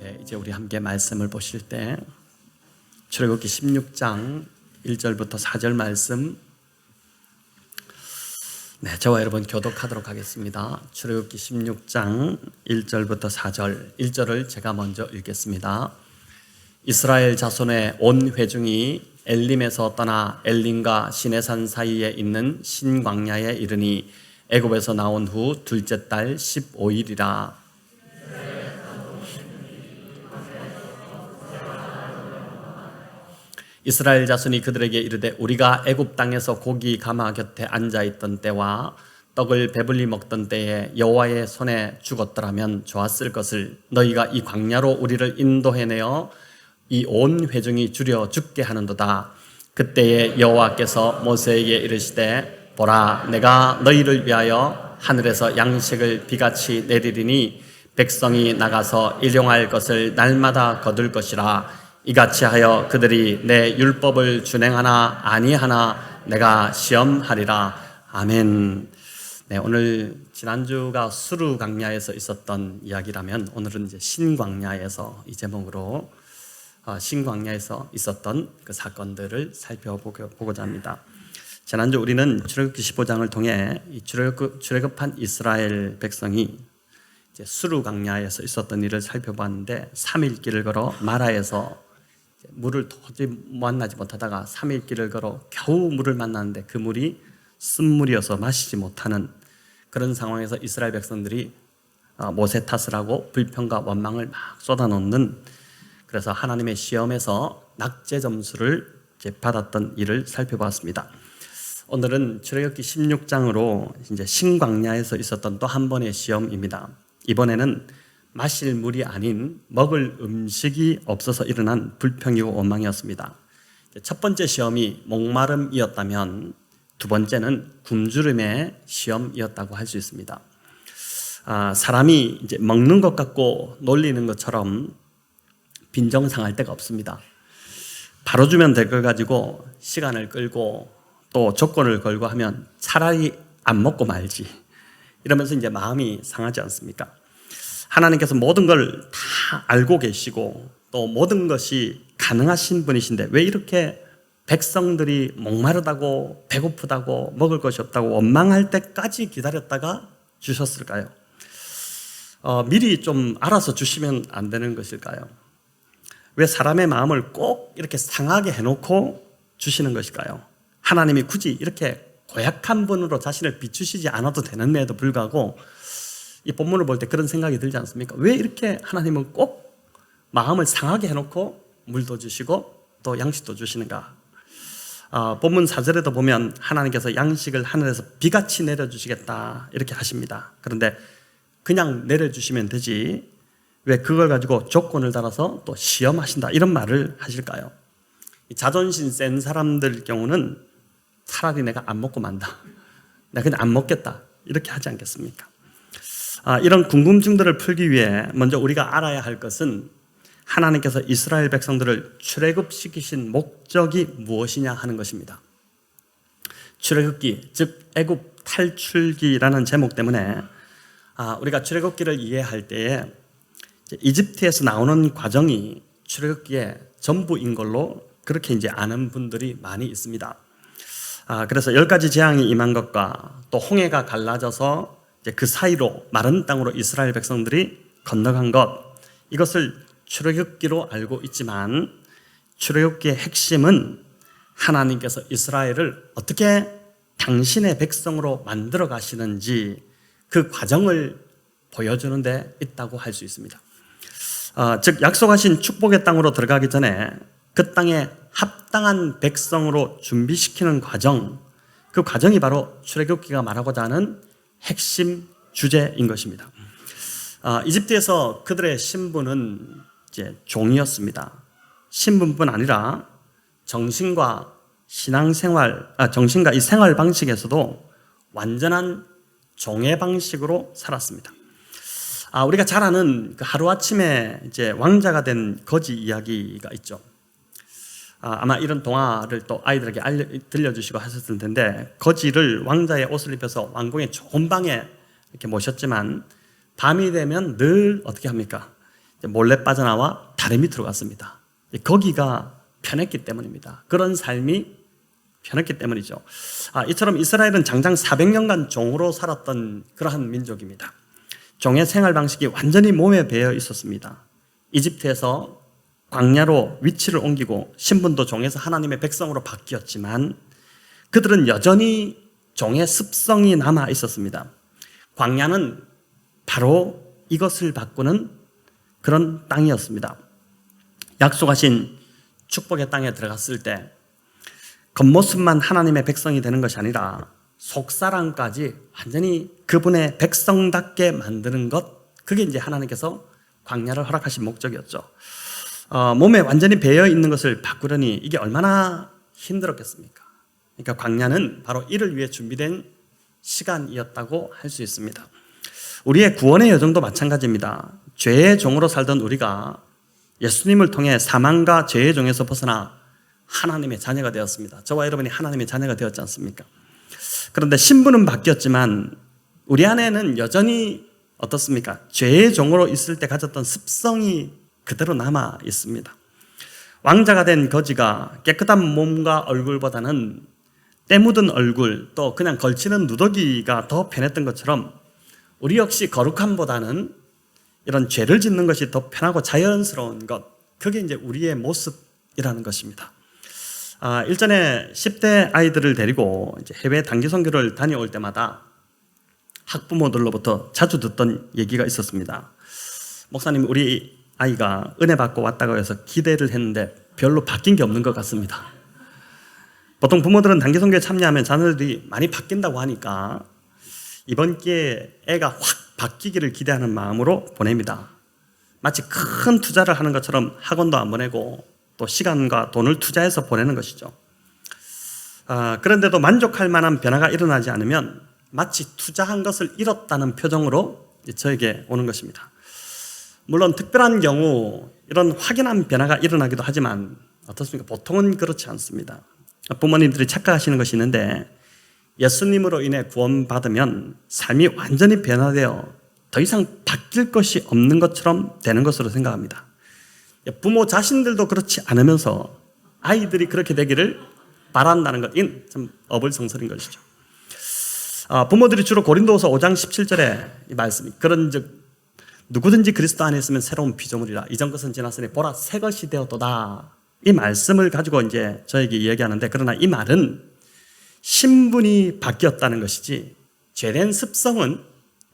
네, 이제 우리 함께 말씀을 보실 때 출애굽기 16장 1절부터 4절 말씀, 저와 여러분 교독하도록 하겠습니다. 출애굽기 16장 1절부터 4절, 1절을 제가 먼저 읽겠습니다. 이스라엘 자손의 온 회중이 엘림에서 떠나 엘림과 시내산 사이에 있는 신광야에 이르니 애굽에서 나온 후 둘째 달 15일이라. 이스라엘 자손이 그들에게 이르되 우리가 애굽 땅에서 고기 가마 곁에 앉아 있던 때와 떡을 배불리 먹던 때에 여호와의 손에 죽었더라면 좋았을 것을 너희가 이 광야로 우리를 인도해내어 이 온 회중이 줄여 죽게 하는도다. 그때에 여호와께서 모세에게 이르시되 보라, 내가 너희를 위하여 하늘에서 양식을 비같이 내리리니 백성이 나가서 일용할 것을 날마다 거둘 것이라. 이같이 하여 그들이 내 율법을 준행하나 아니하나 내가 시험하리라. 아멘. 오늘 지난주가 수르 광야에서 있었던 이야기라면 오늘은 이제 신광야에서 이 제목으로 신광야에서 있었던 그 사건들을 살펴보고자 합니다. 지난주 우리는 출애굽기 15장을 통해 이 출애굽한 이스라엘 백성이 이제 수르 광야에서 있었던 일을 살펴봤는데 3일 길을 걸어 마라에서 물을 도저히 만나지 못하다가 3일 길을 걸어 겨우 물을 만났는데 그 물이 쓴물이어서 마시지 못하는 그런 상황에서 이스라엘 백성들이 모세 탓을 하고 불평과 원망을 막 쏟아놓는, 그래서 하나님의 시험에서 낙제 점수를 받았던 일을 살펴봤습니다. 오늘은 출애굽기 16장으로 이제 신광야에서 있었던 또 한 번의 시험입니다. 이번에는 마실 물이 아닌 먹을 음식이 없어서 일어난 불평이고 원망이었습니다. 첫 번째 시험이 목마름이었다면 두 번째는 굶주림의 시험이었다고 할 수 있습니다. 사람이 이제 먹는 것 같고 놀리는 것처럼 빈정상할 데가 없습니다. 바로 주면 될 걸 가지고 시간을 끌고 또 조건을 걸고 하면 차라리 안 먹고 말지 이러면서 이제 마음이 상하지 않습니까? 하나님께서 모든 걸 다 알고 계시고 또 모든 것이 가능하신 분이신데 왜 이렇게 백성들이 목마르다고 배고프다고 먹을 것이 없다고 원망할 때까지 기다렸다가 주셨을까요? 미리 좀 알아서 주시면 안 되는 것일까요? 왜 사람의 마음을 꼭 이렇게 상하게 해놓고 주시는 것일까요? 하나님이 굳이 이렇게 고약한 분으로 자신을 비추시지 않아도 되는데도 불구하고 이 본문을 볼 때 그런 생각이 들지 않습니까? 왜 이렇게 하나님은 꼭 마음을 상하게 해놓고 물도 주시고 또 양식도 주시는가? 본문 4절에도 보면 하나님께서 양식을 하늘에서 비같이 내려주시겠다 이렇게 하십니다. 그런데 그냥 내려주시면 되지 왜 그걸 가지고 조건을 달아서 또 시험하신다 이런 말을 하실까요? 자존심 센 사람들 경우는 차라리 내가 안 먹고 만다, 내가 그냥 안 먹겠다 이렇게 하지 않겠습니까? 이런 궁금증들을 풀기 위해 먼저 우리가 알아야 할 것은 하나님께서 이스라엘 백성들을 출애굽시키신 목적이 무엇이냐 하는 것입니다. 출애굽기, 즉 애굽 탈출기라는 제목 때문에 우리가 출애굽기를 이해할 때에 이집트에서 나오는 과정이 출애굽기의 전부인 걸로 그렇게 이제 아는 분들이 많이 있습니다. 그래서 10가지 재앙이 임한 것과 또 홍해가 갈라져서 이제 그 사이로 마른 땅으로 이스라엘 백성들이 건너간 것, 이것을 출애굽기로 알고 있지만 출애굽기의 핵심은 하나님께서 이스라엘을 어떻게 당신의 백성으로 만들어 가시는지 그 과정을 보여주는 데 있다고 할 수 있습니다. 즉 약속하신 축복의 땅으로 들어가기 전에 그 땅에 합당한 백성으로 준비시키는 과정, 그 과정이 바로 출애굽기가 말하고자 하는 핵심 주제인 것입니다. 이집트에서 그들의 신분은 이제 종이었습니다. 신분뿐 아니라 정신과 이 생활 방식에서도 완전한 종의 방식으로 살았습니다. 우리가 잘 아는 그 하루아침에 이제 왕자가 된 거지 이야기가 있죠. 아마 이런 동화를 또 아이들에게 들려주시고 하셨을 텐데, 거지를 왕자의 옷을 입혀서 왕궁의 좋은 방에 이렇게 모셨지만 밤이 되면 늘 어떻게 합니까? 몰래 빠져나와 다리 밑으로 갔습니다. 거기가 편했기 때문입니다. 그런 삶이 편했기 때문이죠. 이처럼 이스라엘은 장장 400년간 종으로 살았던 그러한 민족입니다. 종의 생활 방식이 완전히 몸에 배어 있었습니다. 이집트에서 광야로 위치를 옮기고 신분도 종에서 하나님의 백성으로 바뀌었지만 그들은 여전히 종의 습성이 남아 있었습니다. 광야는 바로 이것을 바꾸는 그런 땅이었습니다. 약속하신 축복의 땅에 들어갔을 때 겉모습만 하나님의 백성이 되는 것이 아니라 속사람까지 완전히 그분의 백성답게 만드는 것, 그게 이제 하나님께서 광야를 허락하신 목적이었죠. 몸에 완전히 배어 있는 것을 바꾸려니 이게 얼마나 힘들었겠습니까? 그러니까 광야는 바로 이를 위해 준비된 시간이었다고 할 수 있습니다. 우리의 구원의 여정도 마찬가지입니다. 죄의 종으로 살던 우리가 예수님을 통해 사망과 죄의 종에서 벗어나 하나님의 자녀가 되었습니다. 저와 여러분이 하나님의 자녀가 되었지 않습니까? 그런데 신분은 바뀌었지만 우리 안에는 여전히 어떻습니까? 죄의 종으로 있을 때 가졌던 습성이 그대로 남아 있습니다. 왕자가 된 거지가 깨끗한 몸과 얼굴보다는 때 묻은 얼굴, 또 그냥 걸치는 누더기가 더 편했던 것처럼 우리 역시 거룩함보다는 이런 죄를 짓는 것이 더 편하고 자연스러운 것, 그게 이제 우리의 모습이라는 것입니다. 일전에 10대 아이들을 데리고 이제 해외 단기 선교를 다녀올 때마다 학부모들로부터 자주 듣던 얘기가 있었습니다. 목사님, 우리 아이가 은혜 받고 왔다고 해서 기대를 했는데 별로 바뀐 게 없는 것 같습니다. 보통 부모들은 단기 선교에 참여하면 자녀들이 많이 바뀐다고 하니까 이번 기회에 애가 확 바뀌기를 기대하는 마음으로 보냅니다. 마치 큰 투자를 하는 것처럼 학원도 안 보내고 또 시간과 돈을 투자해서 보내는 것이죠. 그런데도 만족할 만한 변화가 일어나지 않으면 마치 투자한 것을 잃었다는 표정으로 저에게 오는 것입니다. 물론 특별한 경우 이런 확연한 변화가 일어나기도 하지만 어떻습니까? 보통은 그렇지 않습니다. 부모님들이 착각하시는 것이 있는데 예수님으로 인해 구원받으면 삶이 완전히 변화되어 더 이상 바뀔 것이 없는 것처럼 되는 것으로 생각합니다. 부모 자신들도 그렇지 않으면서 아이들이 그렇게 되기를 바란다는 것, 이건 좀 어불성설인 것이죠. 부모들이 주로 고린도후서 5장 17절에 이 말씀이 그런즉 누구든지 그리스도 안에 있으면 새로운 피조물이라 이전 것은 지났으니 보라 새 것이 되었도다, 이 말씀을 가지고 이제 저에게 이야기하는데, 그러나 이 말은 신분이 바뀌었다는 것이지 죄된 습성은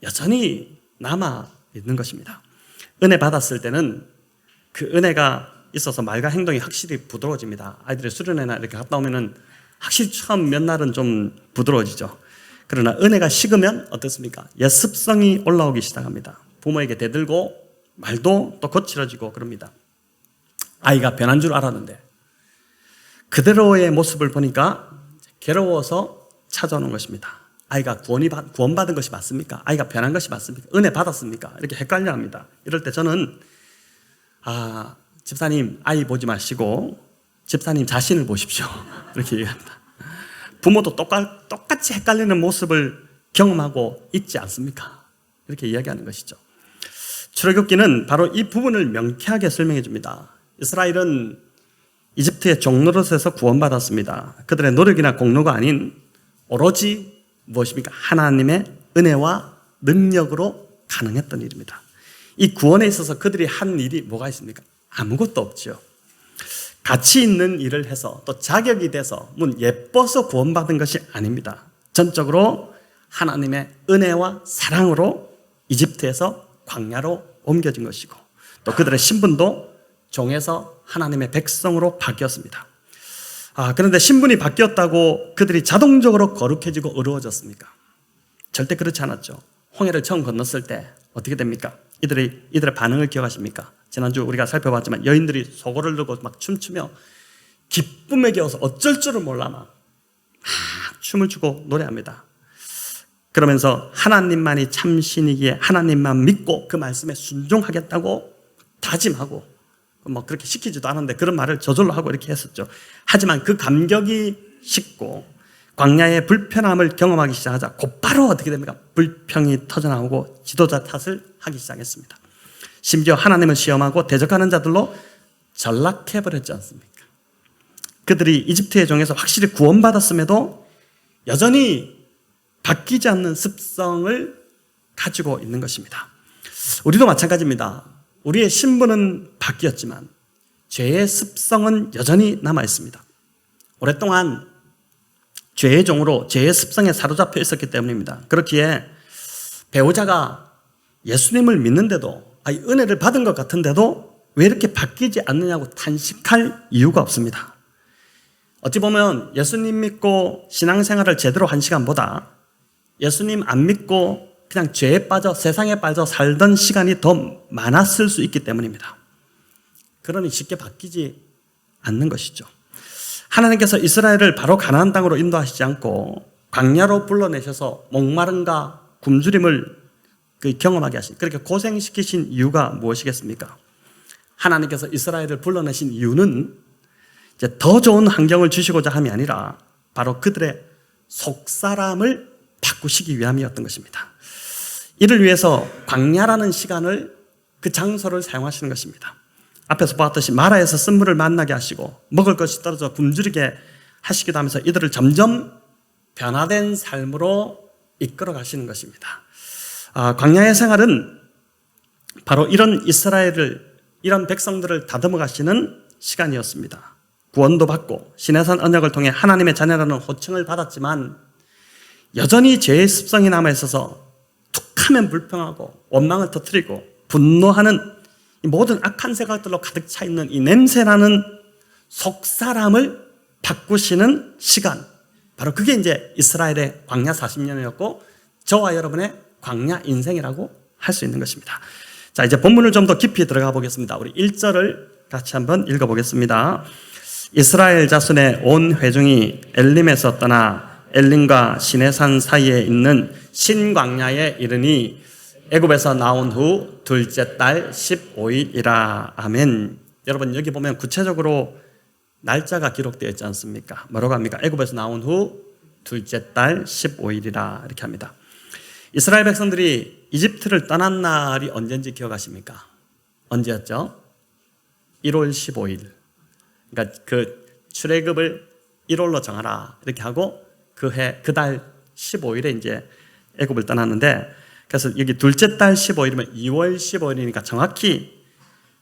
여전히 남아 있는 것입니다. 은혜 받았을 때는 그 은혜가 있어서 말과 행동이 확실히 부드러워집니다. 아이들이 수련회나 이렇게 갔다 오면은 확실히 처음 몇 날은 좀 부드러워지죠. 그러나 은혜가 식으면 어떻습니까? 옛 습성이 올라오기 시작합니다. 부모에게 대들고 말도 또 거칠어지고 그럽니다. 아이가 변한 줄 알았는데 그대로의 모습을 보니까 괴로워서 찾아오는 것입니다. 아이가 구원받은 것이 맞습니까? 아이가 변한 것이 맞습니까? 은혜 받았습니까? 이렇게 헷갈려 합니다. 이럴 때 저는 집사님 아이 보지 마시고 집사님 자신을 보십시오, 이렇게 얘기합니다. 부모도 똑같이 헷갈리는 모습을 경험하고 있지 않습니까? 이렇게 이야기하는 것이죠. 출애굽기는 바로 이 부분을 명쾌하게 설명해 줍니다. 이스라엘은 이집트의 종노릇에서 구원받았습니다. 그들의 노력이나 공로가 아닌 오로지 무엇입니까? 하나님의 은혜와 능력으로 가능했던 일입니다. 이 구원에 있어서 그들이 한 일이 뭐가 있습니까? 아무것도 없죠. 가치 있는 일을 해서 또 자격이 돼서 예뻐서 구원받은 것이 아닙니다. 전적으로 하나님의 은혜와 사랑으로 이집트에서 광야로 옮겨진 것이고 또 그들의 신분도 종에서 하나님의 백성으로 바뀌었습니다. 그런데 신분이 바뀌었다고 그들이 자동적으로 거룩해지고 의로워졌습니까? 절대 그렇지 않았죠. 홍해를 처음 건넜을 때 어떻게 됩니까? 이들의 반응을 기억하십니까? 지난주 우리가 살펴봤지만 여인들이 소고를 들고 막 춤추며 기쁨에 겨워서 어쩔 줄을 몰라 막 춤을 추고 노래합니다. 그러면서 하나님만이 참신이기에 하나님만 믿고 그 말씀에 순종하겠다고 다짐하고 그렇게 시키지도 않았는데 그런 말을 저절로 하고 이렇게 했었죠. 하지만 그 감격이 식고 광야의 불편함을 경험하기 시작하자 곧바로 어떻게 됩니까? 불평이 터져나오고 지도자 탓을 하기 시작했습니다. 심지어 하나님을 시험하고 대적하는 자들로 전락해버렸지 않습니까? 그들이 이집트의 종에서 확실히 구원받았음에도 여전히 바뀌지 않는 습성을 가지고 있는 것입니다. 우리도 마찬가지입니다. 우리의 신분은 바뀌었지만 죄의 습성은 여전히 남아 있습니다. 오랫동안 죄의 종으로 죄의 습성에 사로잡혀 있었기 때문입니다. 그렇기에 배우자가 예수님을 믿는데도 은혜를 받은 것 같은데도 왜 이렇게 바뀌지 않느냐고 탄식할 이유가 없습니다. 어찌 보면 예수님 믿고 신앙생활을 제대로 한 시간보다 예수님 안 믿고 그냥 죄에 빠져 세상에 빠져 살던 시간이 더 많았을 수 있기 때문입니다. 그러니 쉽게 바뀌지 않는 것이죠. 하나님께서 이스라엘을 바로 가나안 땅으로 인도하시지 않고 광야로 불러내셔서 목마름과 굶주림을 경험하게 하신, 그렇게 고생시키신 이유가 무엇이겠습니까? 하나님께서 이스라엘을 불러내신 이유는 이제 더 좋은 환경을 주시고자 함이 아니라 바로 그들의 속사람을 바꾸시기 위함이었던 것입니다. 이를 위해서 광야라는 시간을, 그 장소를 사용하시는 것입니다. 앞에서 보았듯이 마라에서 쓴물을 만나게 하시고 먹을 것이 떨어져 굶주리게 하시기도 하면서 이들을 점점 변화된 삶으로 이끌어 가시는 것입니다. 광야의 생활은 바로 이런 이스라엘을, 이런 백성들을 다듬어 가시는 시간이었습니다. 구원도 받고 시내산 언약을 통해 하나님의 자녀라는 호칭을 받았지만 여전히 죄의 습성이 남아있어서 툭하면 불평하고 원망을 터뜨리고 분노하는 이 모든 악한 생각들로 가득 차 있는 이 냄새나는 속사람을 바꾸시는 시간, 바로 그게 이제 이스라엘의 광야 40년이었고 저와 여러분의 광야 인생이라고 할 수 있는 것입니다. 자, 이제 본문을 좀 더 깊이 들어가 보겠습니다. 우리 1절을 같이 한번 읽어보겠습니다. 이스라엘 자손의 온 회중이 엘림에서 떠나 엘림과 시내산 사이에 있는 신광야에 이르니 애굽에서 나온 후 둘째 달 15일이라. 아멘. 여러분, 여기 보면 구체적으로 날짜가 기록되어 있지 않습니까? 뭐라고 합니까? 애굽에서 나온 후 둘째 달 15일이라 이렇게 합니다. 이스라엘 백성들이 이집트를 떠난 날이 언제인지 기억하십니까? 언제였죠? 1월 15일. 그러니까 그 출애굽을 1월로 정하라 이렇게 하고 그 달 15일에 이제 애굽을 떠났는데, 그래서 여기 둘째 달 15일이면 2월 15일이니까 정확히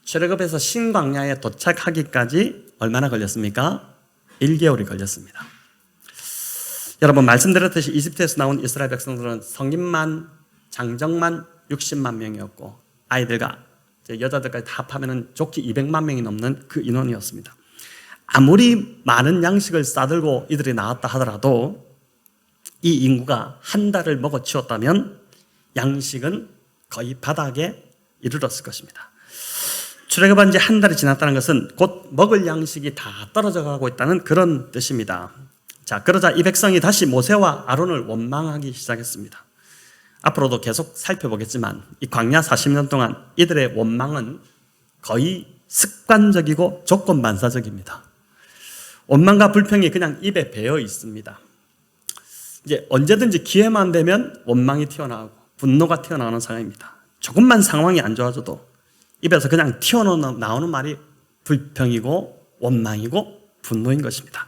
출애굽에서 신광야에 도착하기까지 얼마나 걸렸습니까? 1개월이 걸렸습니다. 여러분, 말씀드렸듯이 이집트에서 나온 이스라엘 백성들은 성인만, 장정만 60만 명이었고 아이들과 여자들까지 다 합하면 좋게 200만 명이 넘는 그 인원이었습니다. 아무리 많은 양식을 싸들고 이들이 나왔다 하더라도 이 인구가 한 달을 먹어치웠다면 양식은 거의 바닥에 이르렀을 것입니다. 출애굽한 지 한 달이 지났다는 것은 곧 먹을 양식이 다 떨어져 가고 있다는 그런 뜻입니다. 자, 그러자 이 백성이 다시 모세와 아론을 원망하기 시작했습니다. 앞으로도 계속 살펴보겠지만 이 광야 40년 동안 이들의 원망은 거의 습관적이고 조건반사적입니다. 원망과 불평이 그냥 입에 배어 있습니다. 이제 언제든지 기회만 되면 원망이 튀어나오고 분노가 튀어나오는 상황입니다. 조금만 상황이 안 좋아져도 입에서 그냥 튀어나오는 말이 불평이고 원망이고 분노인 것입니다.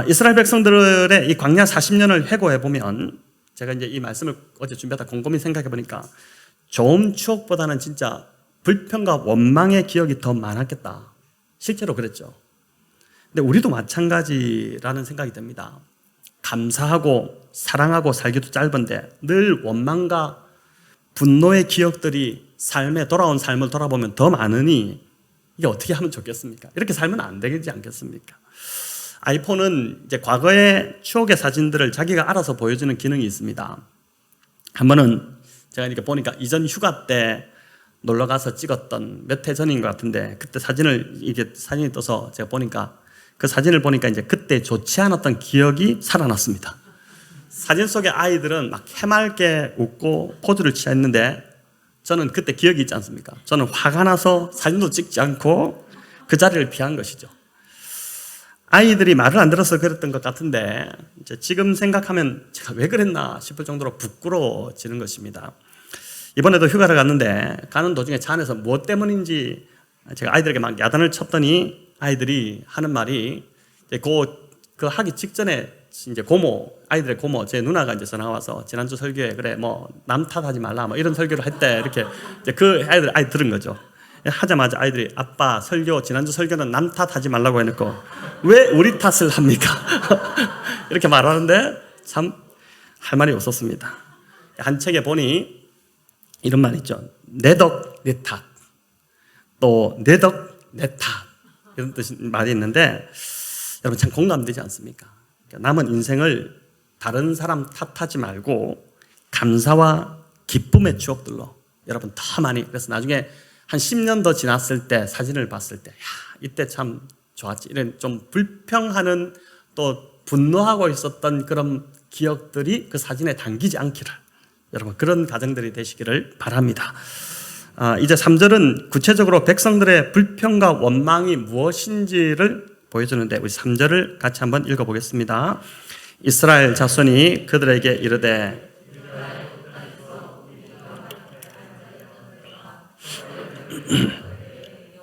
이스라엘 백성들의 이 광야 40년을 회고해 보면, 제가 이제 이 말씀을 어제 준비하다 곰곰이 생각해 보니까 좋은 추억보다는 진짜 불평과 원망의 기억이 더 많았겠다. 실제로 그랬죠. 근데 우리도 마찬가지라는 생각이 듭니다. 감사하고 사랑하고 살기도 짧은데 늘 원망과 분노의 기억들이 돌아온 삶을 돌아보면 더 많으니 이게 어떻게 하면 좋겠습니까? 이렇게 살면 안 되지 않겠습니까? 아이폰은 이제 과거의 추억의 사진들을 자기가 알아서 보여주는 기능이 있습니다. 한 번은 제가 이렇게 보니까 이전 휴가 때 놀러 가서 찍었던 몇 해 전인 것 같은데, 그때 사진이 떠서 제가 보니까 그 사진을 보니까 이제 그때 좋지 않았던 기억이 살아났습니다. 사진 속의 아이들은 막 해맑게 웃고 포즈를 취했는데 저는 그때 기억이 있지 않습니까? 저는 화가 나서 사진도 찍지 않고 그 자리를 피한 것이죠. 아이들이 말을 안 들어서 그랬던 것 같은데 이제 지금 생각하면 제가 왜 그랬나 싶을 정도로 부끄러워지는 것입니다. 이번에도 휴가를 갔는데 가는 도중에 차 안에서 무엇 때문인지 제가 아이들에게 막 야단을 쳤더니 아이들이 하는 말이 이제 그 하기 직전에 이제 아이들의 고모, 제 누나가 이제 전화가 와서 지난주 설교에 그래 뭐 남 탓하지 말라 뭐 이런 설교를 했대. 이렇게 이제 그 아이들 들은 거죠. 하자마자 아이들이 아빠 지난주 설교는 남 탓하지 말라고 해놓고 왜 우리 탓을 합니까? 이렇게 말하는데 참 할 말이 없었습니다. 한 책에 보니 이런 말 있죠. 내 덕, 내 탓. 또 내 덕, 내 탓. 이런 말이 있는데 여러분 참 공감되지 않습니까? 남은 인생을 다른 사람 탓하지 말고 감사와 기쁨의 추억들로 여러분 더 많이, 그래서 나중에 한 10년 더 지났을 때 사진을 봤을 때 이때 참 좋았지, 이런 좀 불평하는 또 분노하고 있었던 그런 기억들이 그 사진에 담기지 않기를, 여러분 그런 가정들이 되시기를 바랍니다. 이제 3절은 구체적으로 백성들의 불평과 원망이 무엇인지를 보여주는데 우리 3절을 같이 한번 읽어보겠습니다. 이스라엘 자손이 그들에게 이르되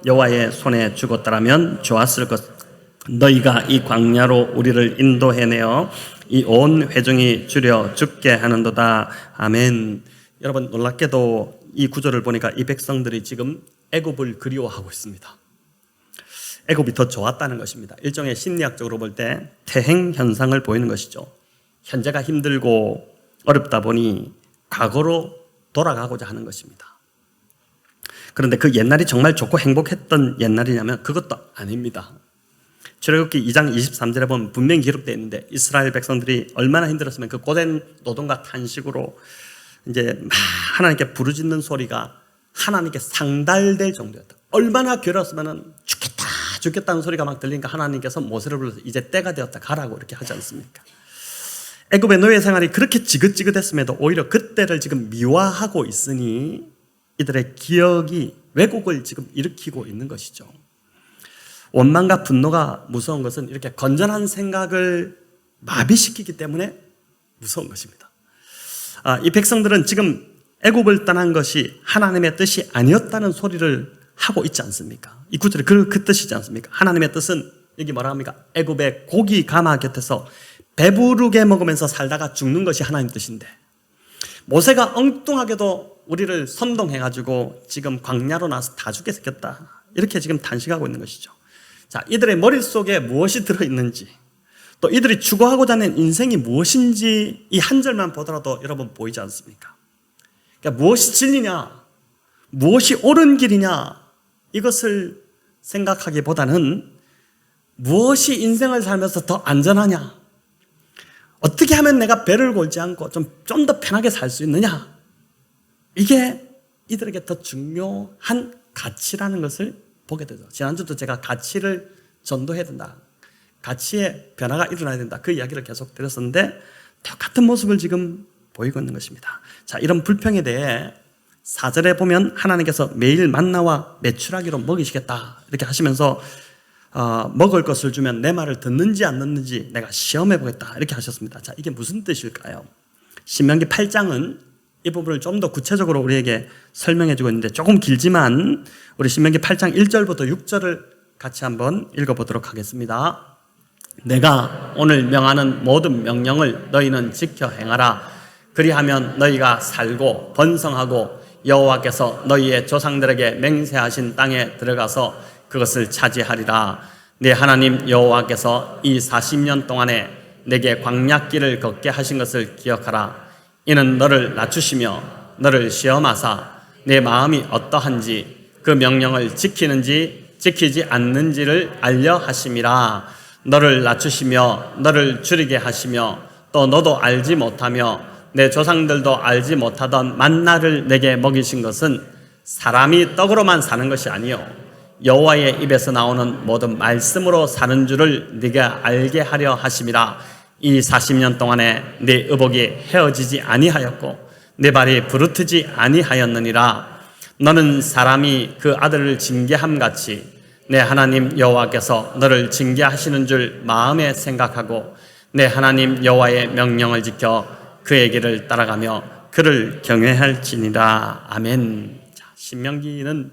여호와의 손에 죽었더라면 좋았을 것. 너희가 이 광야로 우리를 인도해내어 이 온 회중이 줄여 죽게 하는도다. 아멘. 여러분 놀랍게도 이 구절을 보니까 이 백성들이 지금 애굽을 그리워하고 있습니다. 애굽이 더 좋았다는 것입니다. 일종의 심리학적으로 볼 때 퇴행 현상을 보이는 것이죠. 현재가 힘들고 어렵다 보니 과거로 돌아가고자 하는 것입니다. 그런데 그 옛날이 정말 좋고 행복했던 옛날이냐면 그것도 아닙니다. 출애굽기 2장 23절에 보면 분명히 기록되어 있는데 이스라엘 백성들이 얼마나 힘들었으면 그 고된 노동과 탄식으로 이제 막 하나님께 부르짖는 소리가 하나님께 상달될 정도였다. 얼마나 괴로웠으면 죽겠다는 소리가 막 들리니까 하나님께서 모세를 불러서 이제 때가 되었다 가라고 이렇게 하지 않습니까? 애굽의 노예 생활이 그렇게 지긋지긋했음에도 오히려 그때를 지금 미화하고 있으니 이들의 기억이 왜곡을 지금 일으키고 있는 것이죠. 원망과 분노가 무서운 것은 이렇게 건전한 생각을 마비시키기 때문에 무서운 것입니다. 이 백성들은 지금 애굽을 떠난 것이 하나님의 뜻이 아니었다는 소리를 하고 있지 않습니까? 이 구절이 그 뜻이지 않습니까? 하나님의 뜻은 여기 뭐라 합니까? 애굽의 고기 가마 곁에서 배부르게 먹으면서 살다가 죽는 것이 하나님 뜻인데 모세가 엉뚱하게도 우리를 선동해가지고 지금 광야로 나서 다 죽게 생겼다, 이렇게 지금 단식하고 있는 것이죠. 자, 이들의 머릿속에 무엇이 들어있는지, 또 이들이 추구하고자 하는 인생이 무엇인지 이 한 절만 보더라도 여러분 보이지 않습니까? 그러니까 무엇이 진리냐, 무엇이 옳은 길이냐, 이것을 생각하기보다는 무엇이 인생을 살면서 더 안전하냐, 어떻게 하면 내가 배를 골지 않고 좀 더 편하게 살 수 있느냐, 이게 이들에게 더 중요한 가치라는 것을 보게 되죠. 지난주도 제가 가치를 전도해야 된다, 가치의 변화가 일어나야 된다, 그 이야기를 계속 드렸었는데 똑같은 모습을 지금 보이고 있는 것입니다. 자, 이런 불평에 대해 4절에 보면 하나님께서 매일 만나와 메추라기로 먹이시겠다 이렇게 하시면서 먹을 것을 주면 내 말을 듣는지 안 듣는지 내가 시험해 보겠다 이렇게 하셨습니다. 자, 이게 무슨 뜻일까요? 신명기 8장은 이 부분을 좀 더 구체적으로 우리에게 설명해 주고 있는데 조금 길지만 우리 신명기 8장 1절부터 6절을 같이 한번 읽어보도록 하겠습니다. 내가 오늘 명하는 모든 명령을 너희는 지켜 행하라. 그리하면 너희가 살고 번성하고 여호와께서 너희의 조상들에게 맹세하신 땅에 들어가서 그것을 차지하리라. 네 하나님 여호와께서 이 40년 동안에 내게 광야길을 걷게 하신 것을 기억하라. 이는 너를 낮추시며 너를 시험하사 내 마음이 어떠한지 그 명령을 지키는지 지키지 않는지를 알려 하심이라. 너를 낮추시며 너를 줄이게 하시며 또 너도 알지 못하며 내 조상들도 알지 못하던 만나를 내게 먹이신 것은 사람이 떡으로만 사는 것이 아니요 여호와의 입에서 나오는 모든 말씀으로 사는 줄을 네가 알게 하려 하심이라. 이 40년 동안에 네 의복이 헤어지지 아니하였고 내 발이 부르트지 아니하였느니라. 너는 사람이 그 아들을 징계함 같이 내 하나님 여호와께서 너를 징계하시는 줄 마음에 생각하고 내 하나님 여호와의 명령을 지켜 그의 길을 따라가며 그를 경외할지니라. 아멘. 자, 신명기는,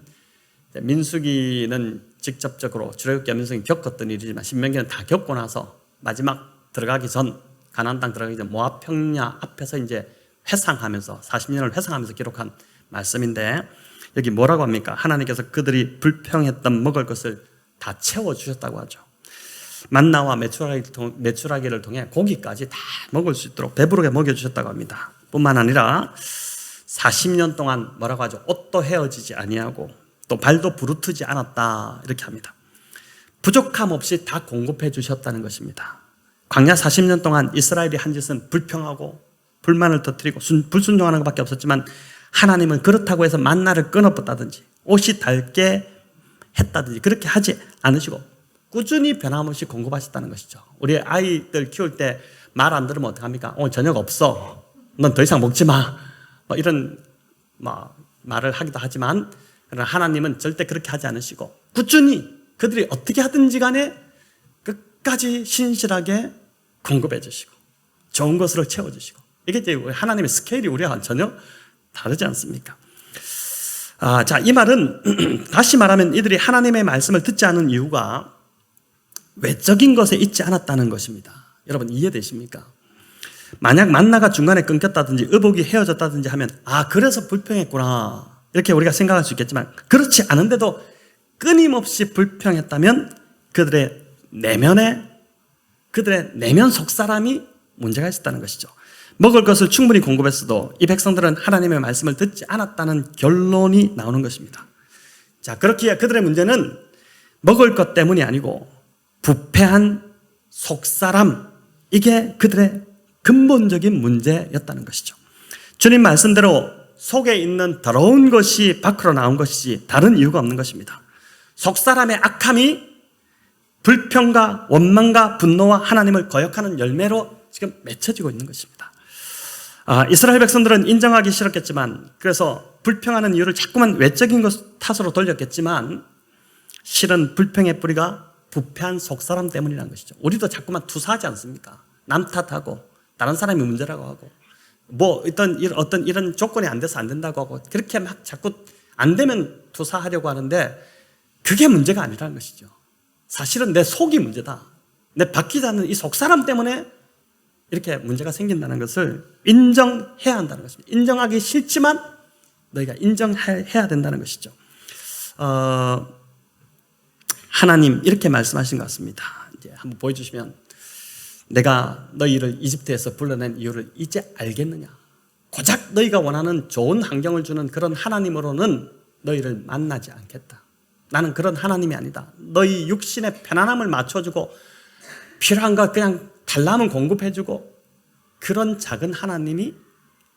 민수기는 직접적으로 출애굽기 민수기 겪었던 일이지만 신명기는 다 겪고 나서 마지막 들어가기 전, 가나안 땅 들어가기 전 모압 평야 앞에서 이제 회상하면서 40년을 회상하면서 기록한 말씀인데, 여기 뭐라고 합니까? 하나님께서 그들이 불평했던 먹을 것을 다 채워주셨다고 하죠. 만나와 메추라기를 통해 고기까지 다 먹을 수 있도록 배부르게 먹여주셨다고 합니다. 뿐만 아니라 40년 동안 뭐라고 하죠? 옷도 헤어지지 아니하고 또 발도 부르트지 않았다, 이렇게 합니다. 부족함 없이 다 공급해 주셨다는 것입니다. 광야 40년 동안 이스라엘이 한 짓은 불평하고 불만을 터뜨리고 불순종하는 것밖에 없었지만, 하나님은 그렇다고 해서 만나를 끊어봤다든지 옷이 닳게 했다든지 그렇게 하지 않으시고 꾸준히 변함없이 공급하셨다는 것이죠. 우리 아이들 키울 때 말 안 들으면 어떡합니까? 오늘 저녁 없어, 넌 더 이상 먹지 마, 이런 말을 하기도 하지만, 그러나 하나님은 절대 그렇게 하지 않으시고 꾸준히 그들이 어떻게 하든지 간에 끝까지 신실하게 공급해 주시고 좋은 것으로 채워주시고, 이게 이제 하나님의 스케일이 우리와 전혀 다르지 않습니까? 자, 이 말은 다시 말하면 이들이 하나님의 말씀을 듣지 않은 이유가 외적인 것에 있지 않았다는 것입니다. 여러분 이해되십니까? 만약 만나가 중간에 끊겼다든지 의복이 헤어졌다든지 하면 그래서 불평했구나, 이렇게 우리가 생각할 수 있겠지만, 그렇지 않은데도 끊임없이 불평했다면 그들의 내면 속 사람이 문제가 있었다는 것이죠. 먹을 것을 충분히 공급했어도 이 백성들은 하나님의 말씀을 듣지 않았다는 결론이 나오는 것입니다. 자, 그렇기에 그들의 문제는 먹을 것 때문이 아니고 부패한 속사람, 이게 그들의 근본적인 문제였다는 것이죠. 주님 말씀대로 속에 있는 더러운 것이 밖으로 나온 것이지 다른 이유가 없는 것입니다. 속사람의 악함이 불평과 원망과 분노와 하나님을 거역하는 열매로 지금 맺혀지고 있는 것입니다. 이스라엘 백성들은 인정하기 싫었겠지만, 그래서 불평하는 이유를 자꾸만 외적인 것 탓으로 돌렸겠지만, 실은 불평의 뿌리가 부패한 속사람 때문이라는 것이죠. 우리도 자꾸만 투사하지 않습니까? 남 탓하고 다른 사람이 문제라고 하고 어떤 이런 조건이 안 돼서 안 된다고 하고, 그렇게 막 자꾸 안 되면 투사하려고 하는데 그게 문제가 아니라는 것이죠. 사실은 내 속이 문제다, 내 바뀌지 않는 이 속사람 때문에 이렇게 문제가 생긴다는 것을 인정해야 한다는 것입니다. 인정하기 싫지만 너희가 인정해야 된다는 것이죠. 하나님 이렇게 말씀하신 것 같습니다. 이제 한번 보여주시면, 내가 너희를 이집트에서 불러낸 이유를 이제 알겠느냐? 고작 너희가 원하는 좋은 환경을 주는 그런 하나님으로는 너희를 만나지 않겠다. 나는 그런 하나님이 아니다. 너희 육신의 편안함을 맞춰주고 필요한 거 그냥 달라면 공급해주고 그런 작은 하나님이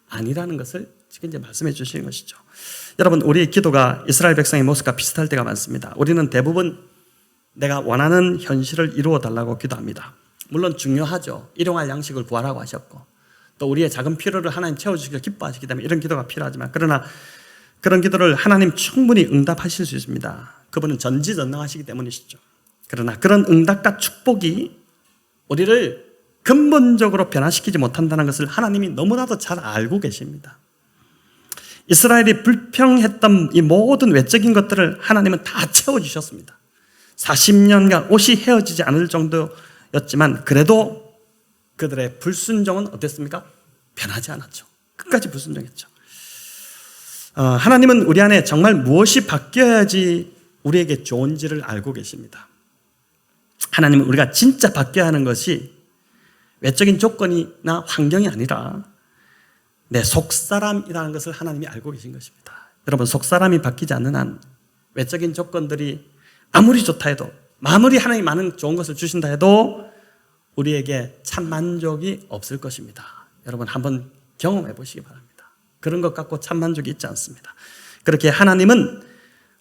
아니라는 것을 지금 이제 말씀해 주시는 것이죠. 여러분, 우리의 기도가 이스라엘 백성의 모습과 비슷할 때가 많습니다. 우리는 대부분 내가 원하는 현실을 이루어 달라고 기도합니다. 물론 중요하죠. 일용할 양식을 구하라고 하셨고 또 우리의 작은 필요를 하나님 채워주시길 기뻐하시기 때문에 이런 기도가 필요하지만, 그러나 그런 기도를 하나님 충분히 응답하실 수 있습니다. 그분은 전지전능하시기 때문이시죠. 그러나 그런 응답과 축복이 우리를 근본적으로 변화시키지 못한다는 것을 하나님이 너무나도 잘 알고 계십니다. 이스라엘이 불평했던 이 모든 외적인 것들을 하나님은 다 채워주셨습니다. 40년간 옷이 헤어지지 않을 정도였지만 그래도 그들의 불순종은 어땠습니까? 변하지 않았죠. 끝까지 불순종했죠. 하나님은 우리 안에 정말 무엇이 바뀌어야지 우리에게 좋은지를 알고 계십니다. 하나님은 우리가 진짜 바뀌어야 하는 것이 외적인 조건이나 환경이 아니라 내 속사람이라는 것을 하나님이 알고 계신 것입니다. 여러분, 속사람이 바뀌지 않는 한 외적인 조건들이 아무리 좋다 해도, 아무리 하나님이 많은 좋은 것을 주신다 해도 우리에게 참 만족이 없을 것입니다. 여러분, 한번 경험해 보시기 바랍니다. 그런 것 갖고 참 만족이 있지 않습니다. 그렇게 하나님은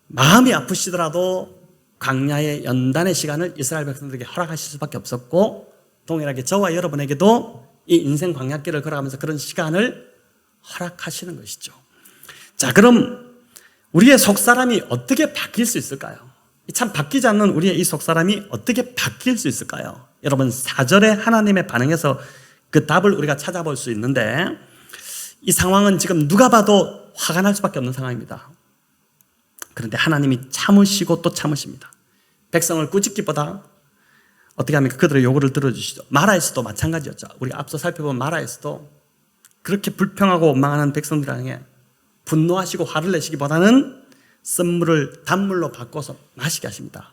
마음이 아프시더라도 광야의 연단의 시간을 이스라엘 백성들에게 허락하실 수밖에 없었고, 동일하게 저와 여러분에게도 이 인생 광야길을 걸어가면서 그런 시간을 허락하시는 것이죠. 자, 그럼 우리의 속사람이 어떻게 바뀔 수 있을까요? 참 바뀌지 않는 우리의 이 속사람이 어떻게 바뀔 수 있을까요? 여러분, 4절의 하나님의 반응에서 그 답을 우리가 찾아볼 수 있는데, 이 상황은 지금 누가 봐도 화가 날 수밖에 없는 상황입니다. 그런데 하나님이 참으시고 또 참으십니다. 백성을 꾸짖기보다 어떻게 합니까? 그들의 요구를 들어주시죠. 마라에서도 마찬가지였죠. 우리가 앞서 살펴본 마라에서도 그렇게 불평하고 원망하는 백성들 향해 분노하시고 화를 내시기보다는 쓴물을 단물로 바꿔서 마시게 하십니다.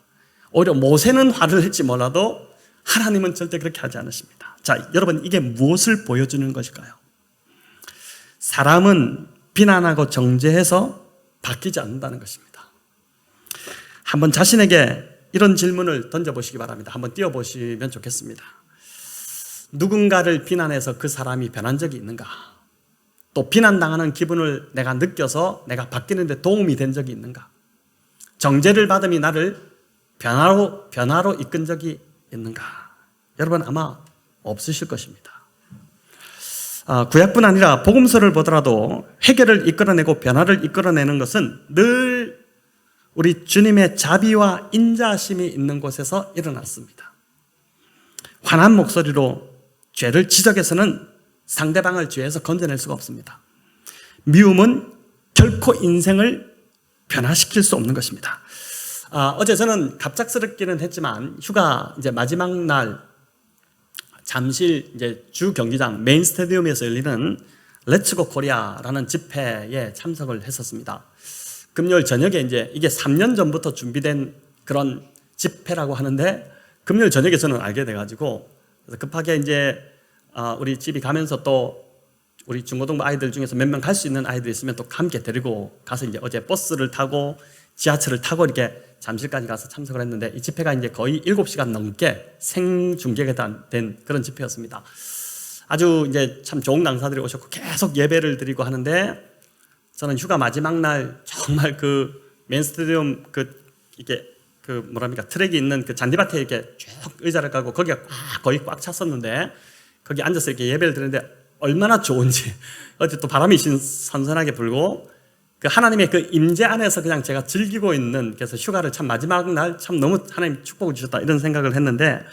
오히려 모세는 화를 낼지 몰라도 하나님은 절대 그렇게 하지 않으십니다. 자, 여러분, 이게 무엇을 보여주는 것일까요? 사람은 비난하고 정죄해서 바뀌지 않는다는 것입니다. 한번 자신에게 이런 질문을 던져보시기 바랍니다. 한번 띄워보시면 좋겠습니다. 누군가를 비난해서 그 사람이 변한 적이 있는가? 또 비난당하는 기분을 내가 느껴서 내가 바뀌는 데 도움이 된 적이 있는가? 정죄를 받음이 나를 변화로 이끈 적이 있는가? 여러분, 아마 없으실 것입니다. 구약뿐 아니라 복음서를 보더라도 회개를 이끌어내고 변화를 이끌어내는 것은 늘 우리 주님의 자비와 인자심이 있는 곳에서 일어났습니다. 환한 목소리로 죄를 지적해서는 상대방을 죄에서 건져낼 수가 없습니다. 미움은 결코 인생을 변화시킬 수 없는 것입니다. 어제 저는 갑작스럽기는 했지만 휴가 이제 마지막 날 잠실 이제 주 경기장 메인 스타디움에서 열리는 렛츠고 코리아라는 집회에 참석을 했었습니다. 금요일 저녁에 이제 이게 3년 전부터 준비된 그런 집회라고 하는데 금요일 저녁에 저는 알게 돼가지고 급하게 이제 우리 집이 가면서 또 우리 중고등부 아이들 중에서 몇 명 갈 수 있는 아이들 있으면 또 함께 데리고 가서 이제 어제 버스를 타고 지하철을 타고 이렇게 잠실까지 가서 참석을 했는데 이 집회가 이제 거의 7시간 넘게 생중계가 된 그런 집회였습니다. 아주 이제 참 좋은 강사들이 오셨고 계속 예배를 드리고 하는데 저는 휴가 마지막 날 정말 그 메인 스타디움 트랙이 있는 그 잔디밭에 이렇게 쭉 의자를 깔고 거기가 거의 꽉 찼었는데 거기 앉아서 이렇게 예배를 드리는데 얼마나 좋은지 어제 또 바람이 선선하게 불고 그 하나님의 그 임재 안에서 그냥 제가 즐기고 있는 그래서 휴가를 참 마지막 날 참 너무 하나님 축복을 주셨다 이런 생각을 했는데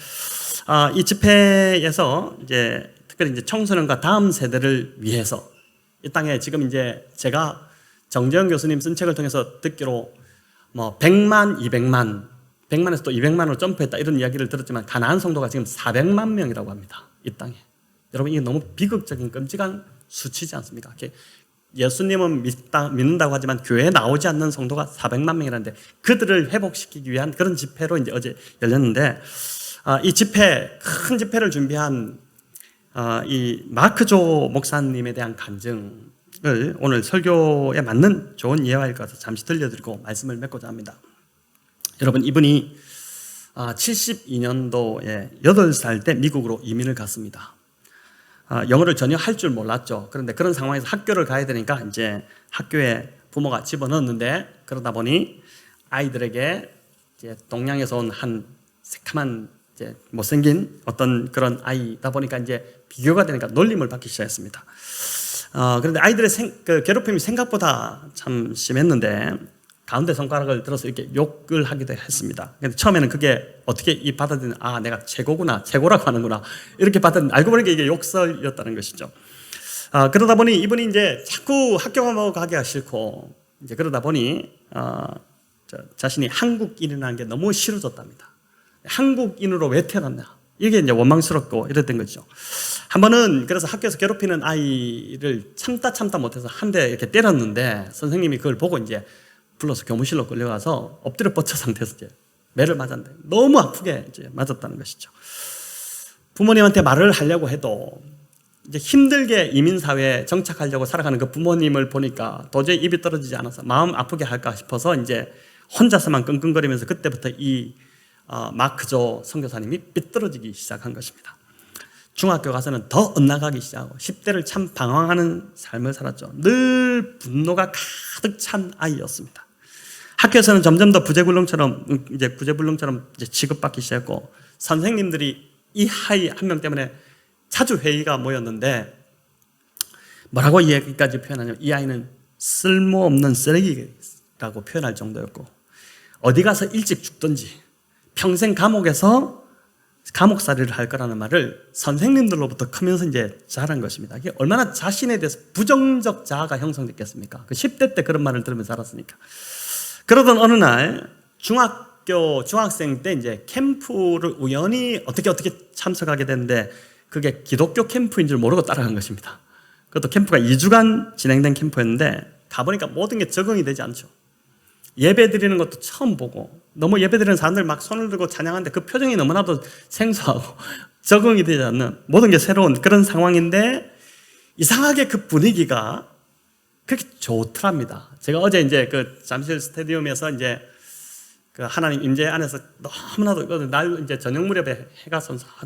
이 집회에서 이제 특별히 이제 청소년과 다음 세대를 위해서 이 땅에 지금 이제 제가 정재영 교수님 쓴 책을 통해서 듣기로 뭐 100만, 200만, 100만에서 또 200만으로 점프했다 이런 이야기를 들었지만 가나안 성도가 지금 400만 명이라고 합니다. 이 땅에. 여러분 이게 너무 비극적인 끔찍한 수치지 않습니까? 예수님은 믿는다고 하지만 교회에 나오지 않는 성도가 400만 명이라는데 그들을 회복시키기 위한 그런 집회로 이제 어제 열렸는데 이 집회, 큰 집회를 준비한 이 마크조 목사님에 대한 간증을 오늘 설교에 맞는 좋은 예화일 것 같아서 잠시 들려드리고 말씀을 맺고자 합니다. 여러분 이분이 72년도에 8살 때 미국으로 이민을 갔습니다. 영어를 전혀 할 줄 몰랐죠. 그런데 그런 상황에서 학교를 가야 되니까 이제 학교에 부모가 집어넣었는데 그러다 보니 아이들에게 이제 동양에서 온 한 새카만 이제 못생긴 어떤 그런 아이다 보니까 이제 비교가 되니까 놀림을 받기 시작했습니다. 그런데 아이들의 괴롭힘이 생각보다 참 심했는데 가운데 손가락을 들어서 이렇게 욕을 하기도 했습니다. 근데 처음에는 그게 어떻게 받아들이는 내가 최고구나, 최고라고 하는구나 이렇게 받아들이는 알고 보니까 이게 욕설이었다는 것이죠. 그러다 보니 이분이 이제 자꾸 학교 가기가 싫고 이제 그러다 보니 자신이 한국인이라는 게 너무 싫어졌답니다. 한국인으로 왜 태어났냐 이게 이제 원망스럽고 이랬던 거죠. 한 번은 그래서 학교에서 괴롭히는 아이를 참다 못해서 한 대 이렇게 때렸는데 선생님이 그걸 보고 이제 불러서 교무실로 끌려가서 엎드려 뻗쳐 상태에서 이제 매를 맞았는데 너무 아프게 이제 맞았다는 것이죠. 부모님한테 말을 하려고 해도 이제 힘들게 이민사회에 정착하려고 살아가는 그 부모님을 보니까 도저히 입이 떨어지지 않아서 마음 아프게 할까 싶어서 이제 혼자서만 끙끙거리면서 그때부터 이 마크조 선교사님이 삐뚤어지기 시작한 것입니다. 중학교 가서는 더 엇나가기 시작하고 10대를 참 방황하는 삶을 살았죠. 늘 분노가 가득 찬 아이였습니다. 학교에서는 점점 더 부재불능처럼 취급받기 시작했고 선생님들이 이 아이 한 명 때문에 자주 회의가 모였는데 뭐라고 이 얘기까지 표현하냐면 이 아이는 쓸모없는 쓰레기라고 표현할 정도였고 어디 가서 일찍 죽든지 평생 감옥에서 감옥살이를 할 거라는 말을 선생님들로부터 크면서 이제 잘한 것입니다. 이게 얼마나 자신에 대해서 부정적 자아가 형성됐겠습니까? 그 10대 때 그런 말을 들으면서 살았으니까. 그러던 어느 날 중학생 때 이제 캠프를 우연히 어떻게 참석하게 됐는데 그게 기독교 캠프인 줄 모르고 따라간 것입니다. 그것도 캠프가 2주간 진행된 캠프였는데 가보니까 모든 게 적응이 되지 않죠. 예배 드리는 것도 처음 보고 너무 예배 드리는 사람들 막 손을 들고 찬양하는데 그 표정이 너무나도 생소하고 적응이 되지 않는 모든 게 새로운 그런 상황인데 이상하게 그 분위기가 그렇게 좋더랍니다. 제가 어제 이제 그 잠실 스타디움에서 이제 그 하나님 임재 안에서 너무나도 날 이제 저녁 무렵에 해가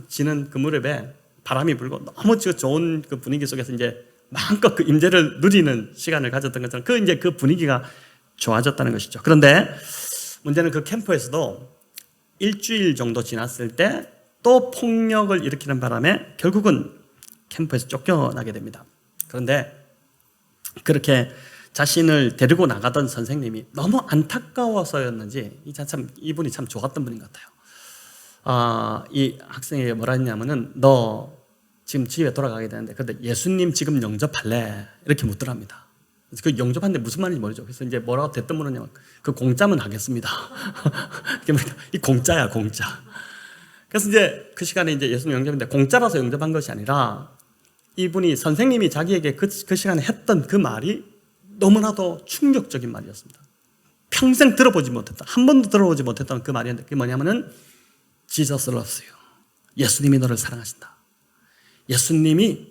지는 그 무렵에 바람이 불고 너무 좋은 그 분위기 속에서 이제 마음껏 그 임재를 누리는 시간을 가졌던 것처럼 그 분위기가 좋아졌다는 것이죠. 그런데 문제는 그 캠프에서도 일주일 정도 지났을 때 또 폭력을 일으키는 바람에 결국은 캠프에서 쫓겨나게 됩니다. 그런데 그렇게 자신을 데리고 나가던 선생님이 너무 안타까워서였는지 이분이 참 좋았던 분인 것 같아요. 이 학생에게 뭐라 했냐면은 너 지금 집에 돌아가게 되는데 근데 예수님 지금 영접할래? 이렇게 묻더랍니다. 그 영접하는데 무슨 말인지 모르죠. 그래서 이제 뭐라고 대뜸 물었냐면 그 공짜면 하겠습니다. 이 공짜야 공짜. 그래서 이제 그 시간에 이제 예수님 영접인데 공짜라서 영접한 것이 아니라 이분이 선생님이 자기에게 그 시간에 했던 그 말이 너무나도 충격적인 말이었습니다. 평생 들어보지 못했다. 한 번도 들어보지 못했던 그 말이었는데 그게 뭐냐면은 Jesus loves you. 예수님이 너를 사랑하신다. 예수님이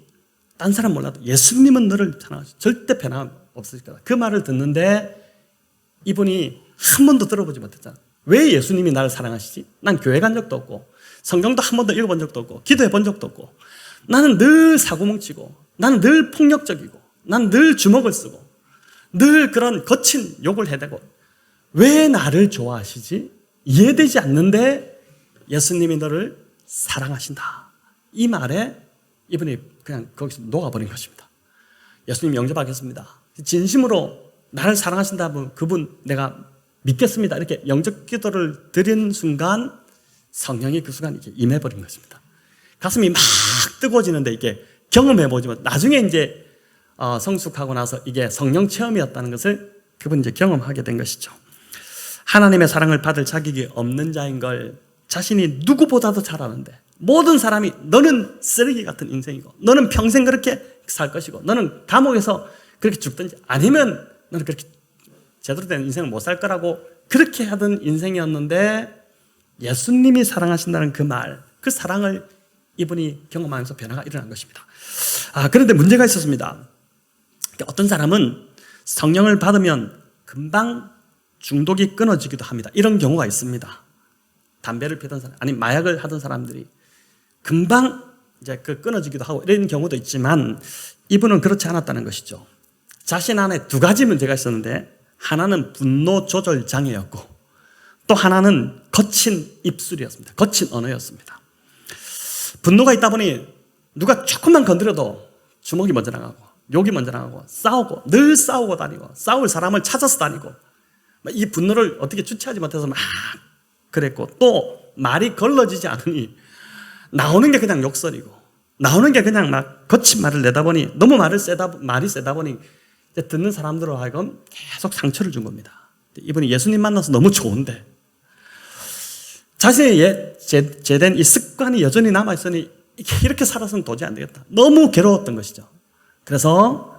딴 사람 몰라도 예수님은 너를 사랑하신다. 절대 변함 없으실 거다. 그 말을 듣는데 이분이 한 번도 들어보지 못했잖아. 왜 예수님이 나를 사랑하시지? 난 교회 간 적도 없고 성경도 한 번도 읽어본 적도 없고 기도해 본 적도 없고 나는 늘 사고뭉치고 나는 늘 폭력적이고 나는 늘 주먹을 쓰고 늘 그런 거친 욕을 해대고 왜 나를 좋아하시지? 이해되지 않는데 예수님이 너를 사랑하신다. 이 말에 이분이 그냥 거기서 녹아버린 것입니다. 예수님 영접하겠습니다. 진심으로 나를 사랑하신다면 그분 내가 믿겠습니다. 이렇게 영접 기도를 드린 순간 성령이 그 순간 이렇게 임해버린 것입니다. 가슴이 막 뜨거워지는데 이게 경험해보지만 나중에 이제 성숙하고 나서 이게 성령 체험이었다는 것을 그분이 이제 경험하게 된 것이죠. 하나님의 사랑을 받을 자격이 없는 자인 걸 자신이 누구보다도 잘 아는데 모든 사람이 너는 쓰레기 같은 인생이고 너는 평생 그렇게 살 것이고 너는 감옥에서 그렇게 죽든지 아니면 너는 그렇게 제대로 된 인생을 못 살 거라고 그렇게 하던 인생이었는데 예수님이 사랑하신다는 그 말, 그 사랑을 이분이 경험하면서 변화가 일어난 것입니다. 그런데 문제가 있었습니다. 어떤 사람은 성령을 받으면 금방 중독이 끊어지기도 합니다. 이런 경우가 있습니다. 담배를 피던 사람, 아니 마약을 하던 사람들이 금방 이제 끊어지기도 하고 이런 경우도 있지만 이분은 그렇지 않았다는 것이죠. 자신 안에 두 가지 문제가 있었는데 하나는 분노 조절 장애였고 또 하나는 거친 입술이었습니다. 거친 언어였습니다. 분노가 있다 보니 누가 조금만 건드려도 주먹이 먼저 나가고 욕이 먼저 나가고 싸우고 늘 싸우고 다니고 싸울 사람을 찾아서 다니고 이 분노를 어떻게 주체하지 못해서 막 그랬고 또 말이 걸러지지 않으니 나오는 게 그냥 욕설이고 나오는 게 그냥 막 거친 말을 내다 보니 너무 말이 세다 보니 이제 듣는 사람들로 하여금 계속 상처를 준 겁니다. 이분이 예수님 만나서 너무 좋은데 자신의 제된 이 습관이 여전히 남아있으니 이렇게 살아서는 도저히 안 되겠다. 너무 괴로웠던 것이죠. 그래서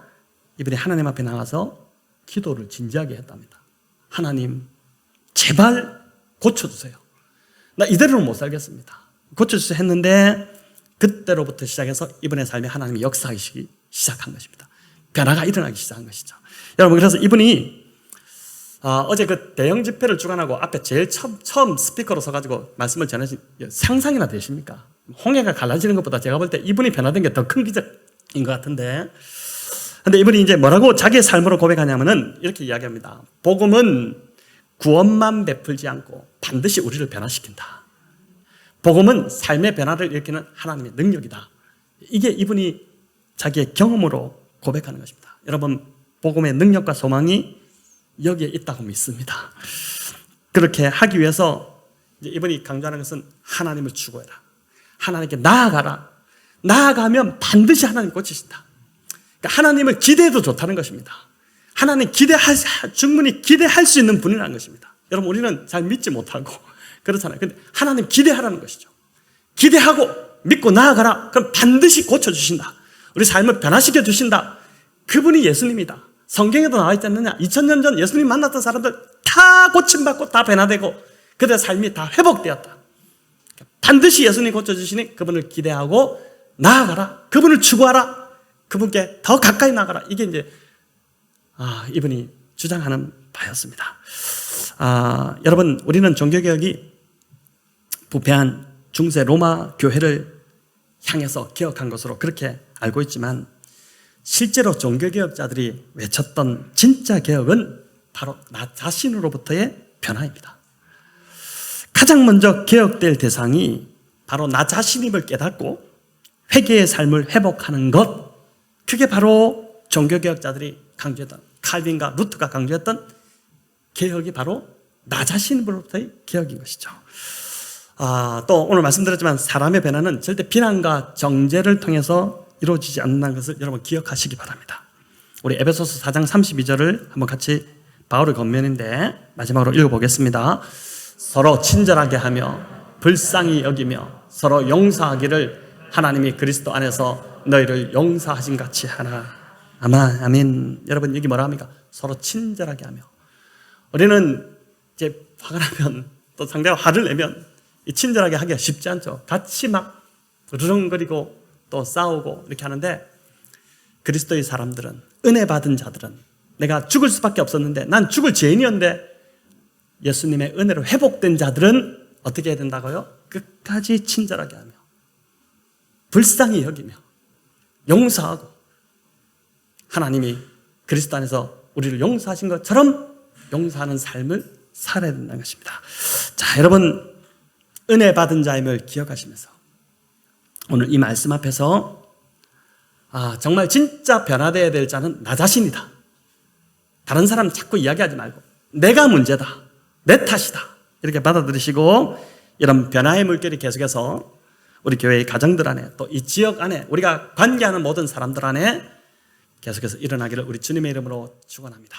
이분이 하나님 앞에 나가서 기도를 진지하게 했답니다. 하나님 제발 고쳐주세요. 나 이대로는 못 살겠습니다. 고쳐주세요 했는데 그때로부터 시작해서 이분의 삶에 하나님이 역사하시기 시작한 것입니다. 변화가 일어나기 시작한 것이죠. 여러분 그래서 이분이 어제 그 대형 집회를 주관하고 앞에 제일 처음 스피커로 서가지고 말씀을 전하신 상상이나 되십니까? 홍해가 갈라지는 것보다 제가 볼 때 이분이 변화된 게 더 큰 기적인 것 같은데 근데 이분이 이제 뭐라고 자기의 삶으로 고백하냐면은 이렇게 이야기합니다. 복음은 구원만 베풀지 않고 반드시 우리를 변화시킨다. 복음은 삶의 변화를 일으키는 하나님의 능력이다. 이게 이분이 자기의 경험으로 고백하는 것입니다. 여러분 복음의 능력과 소망이 여기에 있다고 믿습니다. 그렇게 하기 위해서 이제 이분이 강조하는 것은 하나님을 추구해라. 하나님께 나아가라. 나아가면 반드시 하나님 고치신다. 그러니까 하나님을 기대해도 좋다는 것입니다. 하나님 충분히 기대할 수 있는 분이라는 것입니다. 여러분, 우리는 잘 믿지 못하고 그렇잖아요. 근데 하나님 기대하라는 것이죠. 기대하고 믿고 나아가라. 그럼 반드시 고쳐주신다. 우리 삶을 변화시켜 주신다. 그분이 예수님이다. 성경에도 나와 있지 않느냐? 2000년 전 예수님 만났던 사람들 다 고침받고 다 변화되고 그들의 삶이 다 회복되었다. 반드시 예수님 고쳐주시니 그분을 기대하고 나아가라. 그분을 추구하라. 그분께 더 가까이 나가라. 이게 이제 이분이 주장하는 바였습니다. 여러분, 우리는 종교개혁이 부패한 중세 로마 교회를 향해서 개혁한 것으로 그렇게 알고 있지만 실제로 종교개혁자들이 외쳤던 진짜 개혁은 바로 나 자신으로부터의 변화입니다. 가장 먼저 개혁될 대상이 바로 나 자신임을 깨닫고 회개의 삶을 회복하는 것, 그게 바로 종교개혁자들이 강조했던, 칼빈과 루트가 강조했던 개혁이 바로 나 자신으로부터의 개혁인 것이죠. 또 오늘 말씀드렸지만 사람의 변화는 절대 비난과 정죄를 통해서 이루어지지 않는다는 것을 여러분 기억하시기 바랍니다. 우리 에베소서 4장 32절을 한번 같이 바울의 권면인데 마지막으로 읽어보겠습니다. 서로 친절하게 하며 불쌍히 여기며 서로 용서하기를 하나님이 그리스도 안에서 너희를 용서하신 같이 하나. 아멘. 여러분, 여기 뭐라 합니까? 서로 친절하게 하며. 우리는 이제 화가 나면 또 상대가 화를 내면 친절하게 하기가 쉽지 않죠. 같이 막 부르렁거리고 또 싸우고 이렇게 하는데 그리스도의 사람들은, 은혜 받은 자들은, 내가 죽을 수밖에 없었는데 난 죽을 죄인이었는데 예수님의 은혜로 회복된 자들은 어떻게 해야 된다고요? 끝까지 친절하게 하며 불쌍히 여기며 용서하고 하나님이 그리스도 안에서 우리를 용서하신 것처럼 용서하는 삶을 살아야 된다는 것입니다. 자, 여러분, 은혜 받은 자임을 기억하시면서 오늘 이 말씀 앞에서 정말 진짜 변화되어야 될 자는 나 자신이다. 다른 사람 자꾸 이야기하지 말고 내가 문제다. 내 탓이다. 이렇게 받아들이시고 이런 변화의 물결이 계속해서 우리 교회의 가정들 안에 또 이 지역 안에 우리가 관계하는 모든 사람들 안에 계속해서 일어나기를 우리 주님의 이름으로 축원합니다.